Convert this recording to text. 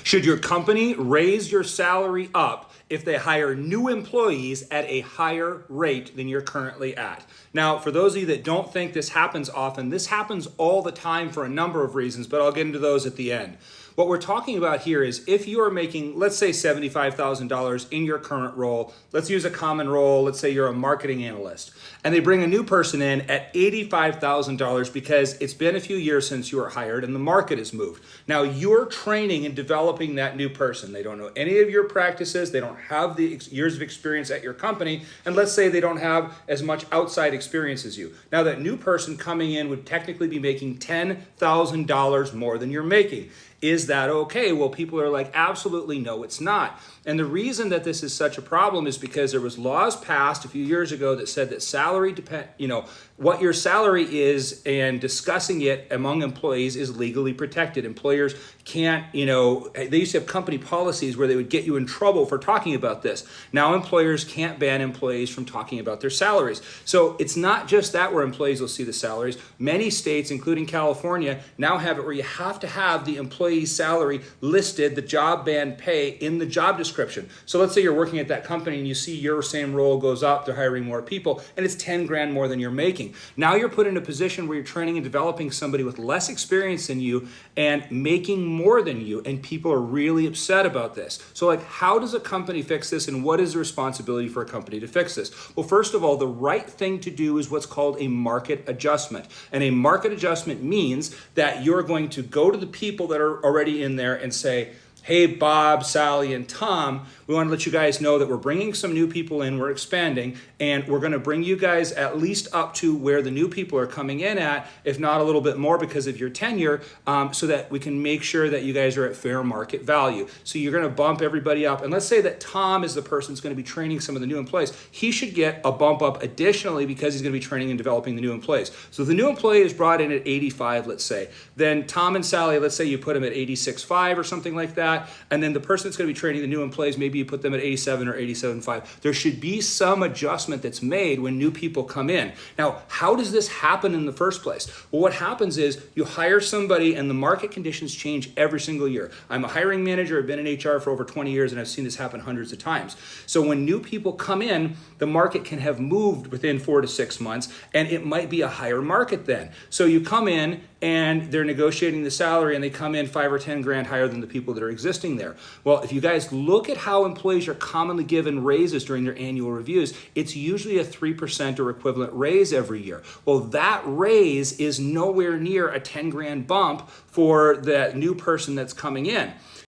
Should your company raise your salary up if they hire new employees at a higher rate than you're currently at? Now, for those of you that don't think this happens often, this happens all the time for a number of reasons, but I'll get into those at the end. What we're talking about here is if you are making, let's say, $75,000 in your current role, let's use a common role, let's say you're a marketing analyst, and they bring a new person in at $85,000 because it's been a few years since you were hired and the market has moved. Now, you're training and developing that new person. They don't know any of your practices, they don't have the years of experience at your company, and let's say they don't have as much outside experience as you. Now, that new person coming in would technically be making $10,000 more than you're making. Is that okay? Well, people are like, absolutely no, it's not. And the reason that this is such a problem is because there was laws passed a few years ago that said that salary what your salary is and discussing it among employees is legally protected. Employers can't, they used to have company policies where they would get you in trouble for talking about this. Now employers can't ban employees from talking about their salaries. So it's not just that where employees will see the salaries. Many states, including California, now have it where you have to have the employee's salary listed, the job band pay in the job description. So let's say you're working at that company and you see your same role goes up, they're hiring more people, and it's 10 grand more than you're making. Now you're put in a position where you're training and developing somebody with less experience than you and making more than you, and people are really upset about this. So how does a company fix this, and what is the responsibility for a company to fix this? Well, first of all, the right thing to do is what's called a market adjustment. And a market adjustment means that you're going to go to the people that are already in there and say, hey, Bob, Sally, and Tom, we want to let you guys know that we're bringing some new people in, we're expanding, and we're going to bring you guys at least up to where the new people are coming in at, if not a little bit more because of your tenure, so that we can make sure that you guys are at fair market value. So you're going to bump everybody up. And let's say that Tom is the person that's going to be training some of the new employees. He should get a bump up additionally because he's going to be training and developing the new employees. So if the new employee is brought in at 85, let's say, then Tom and Sally, let's say you put them at 86.5 or something like that, and then the person that's going to be training the new employees, maybe you put them at 87 or 87.5. There should be some adjustment that's made when new people come in. Now, how does this happen in the first place? Well, what happens is you hire somebody and the market conditions change every single year. I'm a hiring manager, I've been in HR for over 20 years, and I've seen this happen hundreds of times. So when new people come in, the market can have moved within 4 to 6 months, and it might be a higher market then. So you come in and they're negotiating the salary and they come in 5 or 10 grand higher than the people that are existing there. Well, if you guys look at how employees are commonly given raises during their annual reviews, it's usually a 3% or equivalent raise every year. Well, that raise is nowhere near a 10 grand bump for that new person that's coming in.